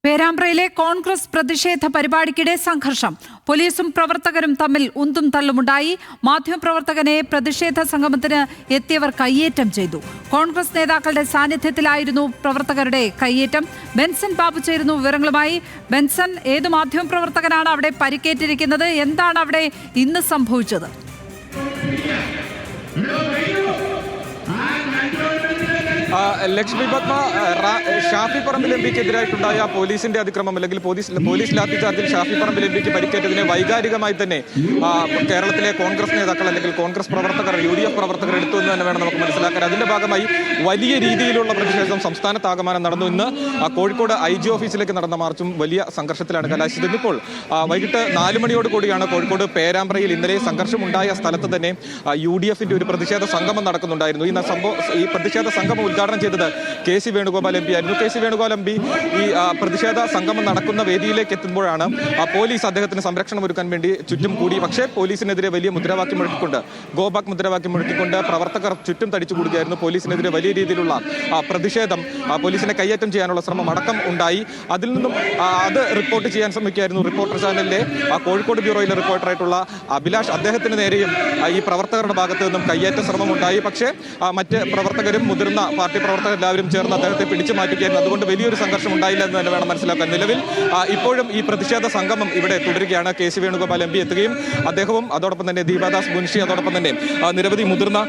പേരാമ്പ്രയിലെ കോൺഗ്രസ് പ്രതിഷേധ പരിപാടിക്കിടെ സംഘർഷം. പോലീസും പ്രവർത്തകരും തമ്മിൽ ഉന്തും തള്ളുമുണ്ടായി. മാധ്യമപ്രവർത്തകനെ പ്രതിഷേധ സംഗമത്തിന് എത്തിയവർ കയ്യേറ്റം ചെയ്തു. കോൺഗ്രസ് നേതാക്കളുടെ സാന്നിധ്യത്തിലായിരുന്നു പ്രവർത്തകരുടെ കയ്യേറ്റം. ബെൻസൺ ബാബു ചേരുന്നു വിവരങ്ങളുമായി. ബെൻസൺ, ഏത് മാധ്യമപ്രവർത്തകനാണ് അവിടെ പരിക്കേറ്റിരിക്കുന്നത്? എന്താണ് അവിടെ ഇന്ന് സംഭവിച്ചത്? ലക്ഷ്മി പത്മ, ഷാഫി പറമ്പിൽ എംപിക്കെതിരായിട്ടുണ്ടായ പോലീസിന്റെ അതിക്രമം അല്ലെങ്കിൽ പോലീസ് ലാത്തിചാർജിൽ ഷാഫി പറമ്പിൽ എംപിക്ക് പരിക്കേറ്റതിനെ വൈകാരികമായി തന്നെ കേരളത്തിലെ കോൺഗ്രസ് നേതാക്കൾ അല്ലെങ്കിൽ കോൺഗ്രസ് പ്രവർത്തകർ, UDF പ്രവർത്തകർ എടുത്തു എന്ന് തന്നെ വേണം നമുക്ക് മനസ്സിലാക്കാൻ. അതിന്റെ ഭാഗമായി വലിയ രീതിയിലുള്ള പ്രതിഷേധം സംസ്ഥാനത്താകമാനം നടന്നു. ഇന്ന് കോഴിക്കോട് IG ഓഫീസിലേക്ക് നടന്ന മാർച്ചും വലിയ സംഘർഷത്തിലാണ് കലാശിച്ചത്. ഇന്നിപ്പോൾ വൈകിട്ട് 4 മണിയോട് കൂടിയാണ് കോഴിക്കോട് പേരാമ്പ്രയിൽ ഇന്നലെ സംഘർഷമുണ്ടായ സ്ഥലത്ത് തന്നെ UDFന്റെ ഒരു പ്രതിഷേധ സംഗമം നടക്കുന്നുണ്ടായിരുന്നു. ഈ പ്രതിഷേധ സംഗമം ഉദ്ഘാടനം ചെയ്തത് KC വേണുഗോപാൽ MP ആയിരുന്നു. KC വേണുഗോപാൽ MP ഈ പ്രതിഷേധ സംഗമം നടക്കുന്ന വേദിയിലേക്ക് എത്തുമ്പോഴാണ് പോലീസ് അദ്ദേഹത്തിന് സംരക്ഷണം ഒരുക്കാൻ വേണ്ടി ചുറ്റും കൂടി. പക്ഷേ പോലീസിനെതിരെ വലിയ മുദ്രാവാക്യം മുഴക്കിക്കൊണ്ട്, ഗോബാക്ക് മുദ്രാവാക്യം മുഴക്കിക്കൊണ്ട് പ്രവർത്തകർ ചുറ്റും തടിച്ചു കൂടുകയായിരുന്നു. പോലീസിനെതിരെ വലിയ രീതിയിലുള്ള പ്രതിഷേധം, പോലീസിനെ കയ്യേറ്റം ചെയ്യാനുള്ള ശ്രമം അടക്കം ഉണ്ടായി. അതിൽ നിന്നും അത് റിപ്പോർട്ട് ചെയ്യാൻ ശ്രമിക്കുകയായിരുന്നു റിപ്പോർട്ടർ ചാനലിലെ കോഴിക്കോട് ബ്യൂറോയിലെ റിപ്പോർട്ടറായിട്ടുള്ള അഭിലാഷ്. അദ്ദേഹത്തിന് നേരെയും ഈ പ്രവർത്തകരുടെ ഭാഗത്ത് നിന്നും കയ്യേറ്റ ശ്രമം ഉണ്ടായി. പക്ഷേ മറ്റ് പ്രവർത്തകരും മുതിർന്ന പാർട്ടി പ്രവർത്തകർ എല്ലാവരും ചേർന്ന് അദ്ദേഹത്തെ പിടിച്ചു മാറ്റുകയായിരുന്നു. അതുകൊണ്ട് വലിയൊരു സംഘർഷം ഉണ്ടായില്ല എന്ന് തന്നെ വേണം മനസ്സിലാക്കാൻ. നിലവിൽ ഇപ്പോഴും ഈ പ്രതിഷേധ സംഗമം ഇവിടെ തുടരുകയാണ്. KC വേണുഗോപാൽ MP എത്തുകയും അദ്ദേഹവും അതോടൊപ്പം തന്നെ ദീപാദാസ് മുൻഷി, അതോടൊപ്പം തന്നെ നിരവധി മുതിർന്ന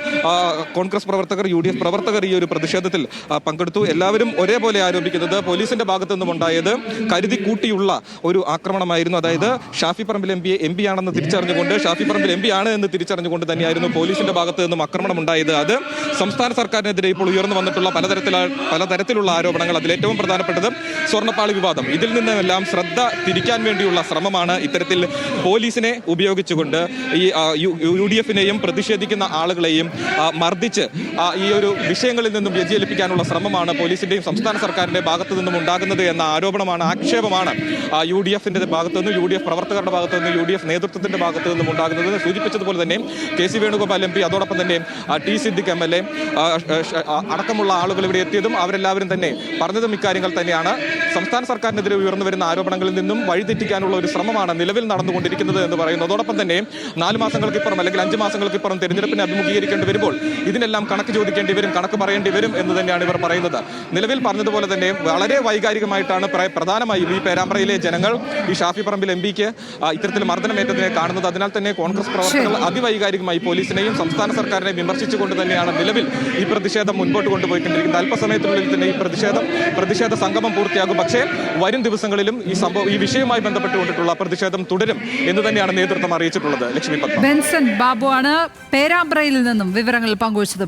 കോൺഗ്രസ് പ്രവർത്തകർ, UDF പ്രവർത്തകർ ഈ ഒരു പ്രതിഷേധത്തിൽ പങ്കെടുത്തു. എല്ലാവരും ഒരേപോലെ ആരോപിക്കുന്നത് പോലീസിന്റെ ഭാഗത്തു നിന്നും ഉണ്ടായത് കരുതി കൂട്ടിയുള്ള ഒരു ആക്രമണമായിരുന്നു. അതായത് ഷാഫി പറമ്പിൽ MP ആണെന്ന് തിരിച്ചറിഞ്ഞുകൊണ്ട്, ഷാഫി പറമ്പിൽ MP ആണ് എന്ന് തിരിച്ചറിഞ്ഞുകൊണ്ട് തന്നെയായിരുന്നു പോലീസിന്റെ ഭാഗത്തു നിന്നും ആക്രമണം ഉണ്ടായത്. അത് സംസ്ഥാന സർക്കാരിനെതിരെ ഇപ്പോൾ ഉയർന്നു വന്നിട്ടുള്ള പലതരത്തിലുള്ള ആരോപണങ്ങൾ, അതിലേറ്റവും പ്രധാനപ്പെട്ടത് സ്വർണ്ണപ്പാളി വിവാദം. ഇതിൽ നിന്നെല്ലാം ശ്രദ്ധ തിരിക്കാൻ വേണ്ടിയുള്ള ശ്രമമാണ് ഇത്തരത്തിൽ പോലീസിനെ ഉപയോഗിച്ചുകൊണ്ട് ഈ UDFനെയും പ്രതിഷേധിക്കുന്ന ആളുകളെയും മർദ്ദിച്ച് ഈ ഒരു വിഷയങ്ങളിൽ നിന്നും വ്യതിചലിപ്പിക്കാനുള്ള ശ്രമമാണ് പോലീസിന്റെയും സംസ്ഥാന സർക്കാരിന്റെ ഭാഗത്തു നിന്നും ഉണ്ടാകുന്നത് എന്ന ആരോപണമാണ്, ആക്ഷേപമാണ് UDFന്റെ ഭാഗത്തു നിന്നും, UDF പ്രവർത്തകരുടെ ഭാഗത്തു നിന്നും, UDF നേതൃത്വത്തിന്റെ ഭാഗത്തു നിന്നും ഉണ്ടാകുന്നത്. സൂചിപ്പിച്ചതുപോലെ തന്നെ KC വേണുഗോപാൽ MP, അതോടൊപ്പം തന്നെ T സിദ്ദിഖ് MLA അടക്കമുള്ള ആളുകൾ ഇവിടെ എത്തിയതും അവരെല്ലാവരും തന്നെ പറഞ്ഞതും ഇക്കാര്യങ്ങൾ തന്നെയാണ്. സംസ്ഥാന സർക്കാരിനെതിരെ ഉയർന്നു വരുന്ന ആരോപണങ്ങളിൽ നിന്നും വഴിതെറ്റിക്കാനുള്ള ഒരു ശ്രമമാണ് നിലവിൽ നടന്നുകൊണ്ടിരിക്കുന്നത് എന്ന് പറയുന്നു. അതോടൊപ്പം തന്നെ 4 മാസങ്ങൾക്കിപ്പുറം അല്ലെങ്കിൽ 5 മാസങ്ങൾക്കിപ്പുറം തെരഞ്ഞെടുപ്പിനെ അഭിമുഖീകരിക്കേണ്ടി വരുമ്പോൾ ഇതിനെല്ലാം കണക്ക് ചോദിക്കേണ്ടി വരും, കണക്ക് പറയേണ്ടി വരും എന്ന് തന്നെയാണ് ഇവർ പറയുന്നത്. നിലവിൽ പറഞ്ഞതുപോലെ തന്നെ വളരെ വൈകാരികമായിട്ടാണ് പ്രധാനമായും ഈ പേരാമ്പ്രയിലെ ജനങ്ങൾ ഈ ഷാഫി പറമ്പിൽ MPക്ക് ഇത്തരത്തിൽ മർദ്ദനമേറ്റതിനെ കാണുന്നത്. അതിനാൽ തന്നെ കോൺഗ്രസ് പ്രവർത്തകർ അതിവൈകാരികമായി പോലീസിനെയും സംസ്ഥാന സർക്കാരിനെയും വിമർശിച്ചുകൊണ്ട് തന്നെയാണ് നിലവിൽ ഈ പ്രതിഷേധം മുൻപോട്ട് കൊണ്ടുപോയിക്കൊണ്ടിരിക്കുന്നത്. അല്പസമയത്തിനുള്ളിൽ തന്നെ ഈ പ്രതിഷേധ സംഗമം പൂർത്തിയാകും. പക്ഷേ വരും ദിവസങ്ങളിലും ഈ വിഷയവുമായി ബന്ധപ്പെട്ടുകൊണ്ടിട്ടുള്ള പ്രതിഷേധം തുടരും എന്ന് തന്നെയാണ് നേതൃത്വം അറിയിച്ചിട്ടുള്ളത്. ലക്ഷ്മി പത്മ. ബെൻസൺ ബാബു ആണ് പേരാമ്പ്രയിൽ നിന്നും വിവരങ്ങൾ പങ്കുവച്ചത്.